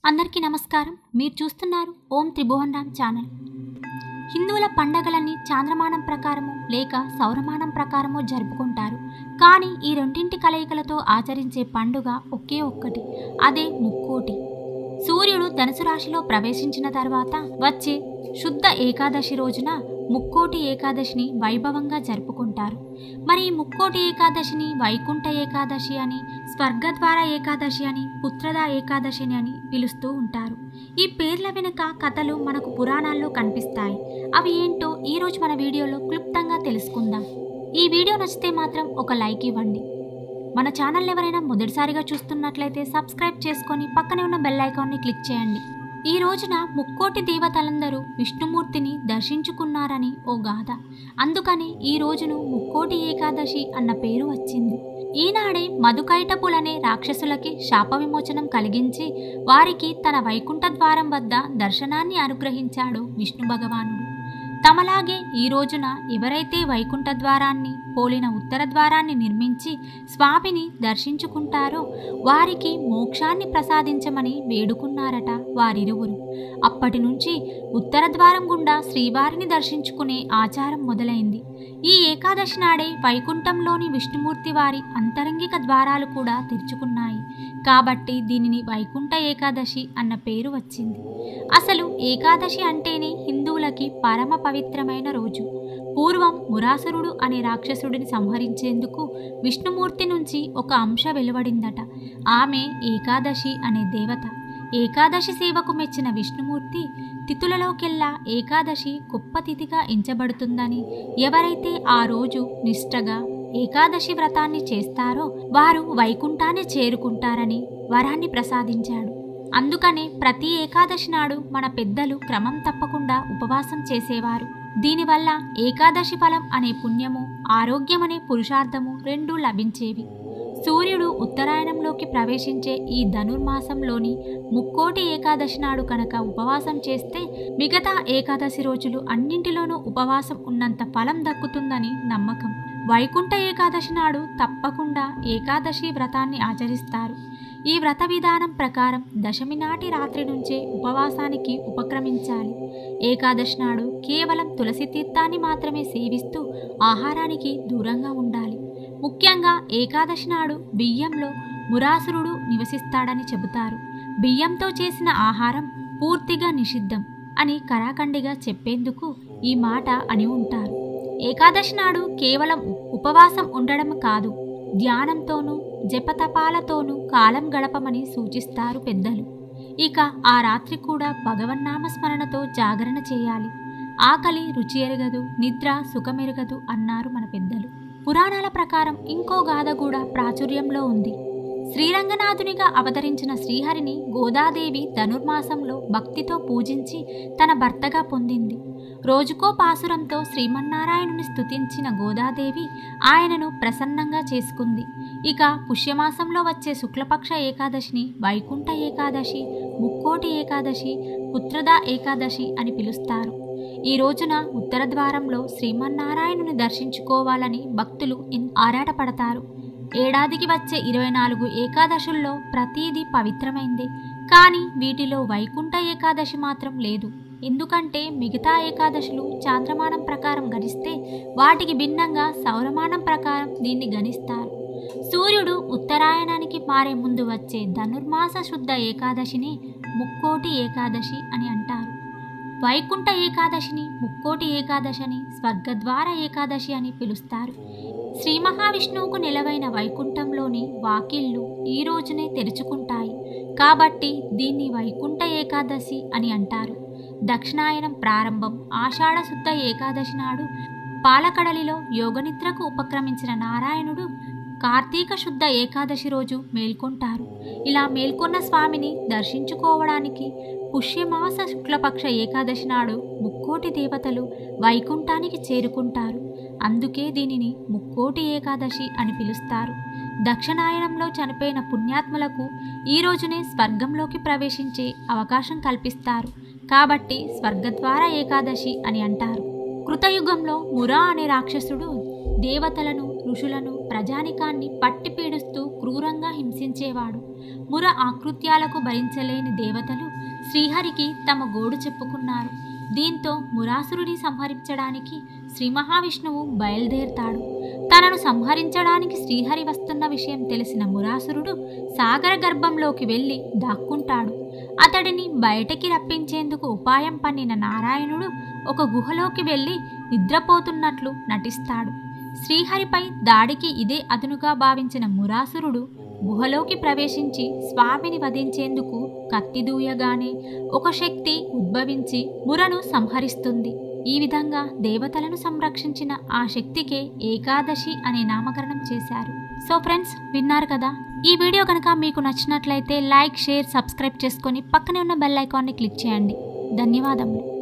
అందరికీ నమస్కారం. మీరు చూస్తున్నారు ఓం త్రిభువన్ రామ్ ఛానల్. హిందువుల పండగలన్నీ చాంద్రమానం ప్రకారము లేక సౌరమానం ప్రకారము జరుపుకుంటారు. కానీ ఈ రెండింటి కలయికలతో ఆచరించే పండుగ ఒకే ఒక్కటి, అదే ముక్కోటి. సూర్యుడు ధనుసు రాశిలో ప్రవేశించిన తర్వాత వచ్చే శుద్ధ ఏకాదశి రోజున ముక్కోటి ఏకాదశిని వైభవంగా జరుపుకుంటారు. మరి ఈ ముక్కోటి ఏకాదశిని వైకుంఠ ఏకాదశి అని, స్వర్గద్వార ఏకాదశి అని, పుత్రద ఏకాదశి అని పిలుస్తూ ఉంటారు. ఈ పేర్ల వెనుక కథలు మనకు పురాణాల్లో కనిపిస్తాయి. అవి ఏంటో ఈరోజు మన వీడియోలో క్లుప్తంగా తెలుసుకుందాం. ఈ వీడియో నచ్చితే మాత్రం ఒక లైక్ ఇవ్వండి. మన ఛానల్ ఎవరైనా మొదటిసారిగా చూస్తున్నట్లయితే సబ్స్క్రైబ్ చేసుకొని పక్కనే ఉన్న బెల్ ఐకాన్ని క్లిక్ చేయండి. ఈ రోజున ముక్కోటి దేవతలందరూ విష్ణుమూర్తిని దర్శించుకున్నారని ఓ గాథ. అందుకని ఈ రోజును ముక్కోటి ఏకాదశి అన్న పేరు వచ్చింది. ఈనాడే మధుకైటపులనే రాక్షసులకి శాప విమోచనం కలిగించి వారికి తన వైకుంఠ ద్వారం వద్ద దర్శనాన్ని అనుగ్రహించాడు విష్ణు భగవానుడు. తమలాగే ఈ రోజున ఎవరైతే వైకుంఠ ద్వారాన్ని పోలిన ఉత్తర ద్వారాన్ని నిర్మించి స్వామిని దర్శించుకుంటారో వారికి మోక్షాన్ని ప్రసాదించమని వేడుకున్నారట వారిరువురు. అప్పటి నుంచి ఉత్తర ద్వారం గుండా శ్రీవారిని దర్శించుకునే ఆచారం మొదలైంది. ఈ ఏకాదశి నాడే వైకుంఠంలోని విష్ణుమూర్తి వారి అంతరంగిక ద్వారాలు కూడా తెరుచుకున్నాయి. కాబట్టి దీనిని వైకుంఠ ఏకాదశి అన్న పేరు వచ్చింది. అసలు ఏకాదశి అంటేనే హిందువులకి పరమ పవిత్రమైన రోజు. పూర్వం మురాసురుడు అనే రాక్షసుడిని సంహరించేందుకు విష్ణుమూర్తి నుంచి ఒక అంశ వెలువడిందట. ఆమె ఏకాదశి అనే దేవత. ఏకాదశి సేవకు మెచ్చిన విష్ణుమూర్తి తిథులలోకెల్లా ఏకాదశి గొప్ప తిథిగా ఎంచబడుతుందని, ఎవరైతే ఆ రోజు నిష్ఠగా ఏకాదశి వ్రతాన్ని చేస్తారో వారు వైకుంఠాన్ని చేరుకుంటారని వరాన్ని ప్రసాదించాడు. అందుకనే ప్రతి ఏకాదశి నాడు మన పెద్దలు క్రమం తప్పకుండా ఉపవాసం చేసేవారు. దీనివల్ల ఏకాదశి ఫలం అనే పుణ్యము, ఆరోగ్యమనే పురుషార్థము రెండూ లభించేవి. సూర్యుడు ఉత్తరాయణంలోకి ప్రవేశించే ఈ ధనుర్మాసంలోని ముక్కోటి ఏకాదశి నాడు కనుక ఉపవాసం చేస్తే మిగతా ఏకాదశి రోజులు అన్నింటిలోనూ ఉపవాసం ఉన్నంత ఫలం దక్కుతుందని నమ్మకం. వైకుంఠ ఏకాదశి నాడు తప్పకుండా ఏకాదశి వ్రతాన్ని ఆచరిస్తారు. ఈ వ్రత విధానం ప్రకారం దశమి నాటి రాత్రి నుంచే ఉపవాసానికి ఉపక్రమించాలి. ఏకాదశి నాడు కేవలం తులసి తీర్థాన్ని మాత్రమే సేవిస్తూ ఆహారానికి దూరంగా ఉండాలి. ముఖ్యంగా ఏకాదశి నాడు బియ్యంలో మురాసురుడు నివసిస్తాడని చెబుతారు. బియ్యంతో చేసిన ఆహారం పూర్తిగా నిషిద్ధం అని కరాఖండిగా చెప్పేందుకు ఈ మాట అని ఉంటారు. ఏకాదశి నాడు కేవలం ఉపవాసం ఉండడం కాదు, ధ్యానంతోనూ జపతపాలతోనూ కాలం గడపమని సూచిస్తారు పెద్దలు. ఇక ఆ రాత్రి కూడా భగవన్నామస్మరణతో జాగరణ చేయాలి. ఆకలి రుచి ఎరగదు, నిద్ర సుఖమెరగదు అన్నారు మన పెద్దలు. పురాణాల ప్రకారం ఇంకో గాథ కూడా ప్రాచుర్యంలో ఉంది. శ్రీరంగనాథునిగా అవతరించిన శ్రీహరిని గోదాదేవి ధనుర్మాసంలో భక్తితో పూజించి తన భర్తగా పొందింది. రోజుకో పాసురంతో శ్రీమన్నారాయణుని స్తుతించిన గోదాదేవి ఆయనను ప్రసన్నంగా చేసుకుంది. ఇక పుష్యమాసంలో వచ్చే శుక్లపక్ష ఏకాదశిని వైకుంఠ ఏకాదశి, ముక్కోటి ఏకాదశి, పుత్రద ఏకాదశి అని పిలుస్తారు. ఈ రోజున ఉత్తర ద్వారంలో శ్రీమన్నారాయణుని దర్శించుకోవాలని భక్తులు ఆరాటపడతారు. ఏడాదికి వచ్చే 24 ఏకాదశుల్లో ప్రతీది పవిత్రమైందే. కానీ వీటిలో వైకుంఠ ఏకాదశి మాత్రం లేదు. ఎందుకంటే మిగతా ఏకాదశులు చాంద్రమానం ప్రకారం గణిస్తే వాటికి భిన్నంగా సౌరమానం ప్రకారం దీన్ని గణిస్తారు. సూర్యుడు ఉత్తరాయణానికి మారే ముందు వచ్చే ధనుర్మాస శుద్ధ ఏకాదశిని ముక్కోటి ఏకాదశి అని అంటారు. వైకుంఠ ఏకాదశిని ముక్కోటి ఏకాదశి అని, స్వర్గద్వార ఏకాదశి అని పిలుస్తారు. శ్రీ మహావిష్ణువుకు నెలవైన వైకుంఠంలోని వాకిళ్ళు ఈ రోజునే తెరుచుకుంటాయి. కాబట్టి దీన్ని వైకుంఠ ఏకాదశి అని అంటారు. దక్షిణాయనం ప్రారంభం ఆషాఢ శుద్ధ ఏకాదశి నాడు పాలకడలిలో యోగనిద్రకు ఉపక్రమించిన నారాయణుడు కార్తీక శుద్ధ ఏకాదశి రోజు మేల్కొంటారు. ఇలా మేల్కొన్న స్వామిని దర్శించుకోవడానికి పుష్యమాస శుక్లపక్ష ఏకాదశి నాడు ముక్కోటి దేవతలు వైకుంఠానికి చేరుకుంటారు. అందుకే దీనిని ముక్కోటి ఏకాదశి అని పిలుస్తారు. దక్షిణాయనంలో చనిపోయిన పుణ్యాత్మలకు ఈ రోజునే స్వర్గంలోకి ప్రవేశించే అవకాశం కల్పిస్తారు. కాబట్టి స్వర్గద్వార ఏకాదశి అని అంటారు. కృతయుగంలో మురా అనే రాక్షసుడు దేవతలను, ఋషులను, ప్రజానికాన్ని పట్టి పీడిస్తూ క్రూరంగా హింసించేవాడు. ముర ఆకృత్యాలకు భరించలేని దేవతలు శ్రీహరికి తమ గోడు చెప్పుకున్నారు. దీంతో మురాసురుని సంహరించడానికి శ్రీ మహావిష్ణువు బయలుదేరతాడు. తనను సంహరించడానికి శ్రీహరి వస్తున్న విషయం తెలిసిన మురాసురుడు సాగర గర్భంలోకి వెళ్ళి దాక్కుంటాడు. అతడిని బయటకి రప్పించేందుకు ఉపాయం పన్నిన నారాయణుడు ఒక గుహలోకి వెళ్ళి నిద్రపోతున్నట్లు నటిస్తాడు. శ్రీహరిపై దాడికి ఇదే అదునుగా భావించిన మురాసురుడు గుహలోకి ప్రవేశించి స్వామిని వధించేందుకు కత్తి దూయగానే ఒక శక్తి ఉద్భవించి మురను సంహరిస్తుంది. ఈ విధంగా దేవతలను సంరక్షించిన ఆ శక్తికే ఏకాదశి అనే నామకరణం చేశారు. సో ఫ్రెండ్స్, విన్నారు కదా. ఈ వీడియో కనుక మీకు నచ్చినట్లయితే లైక్, షేర్, సబ్స్క్రైబ్ చేసుకొని పక్కనే ఉన్న బెల్ ఐకాన్ని క్లిక్ చేయండి. ధన్యవాదములు.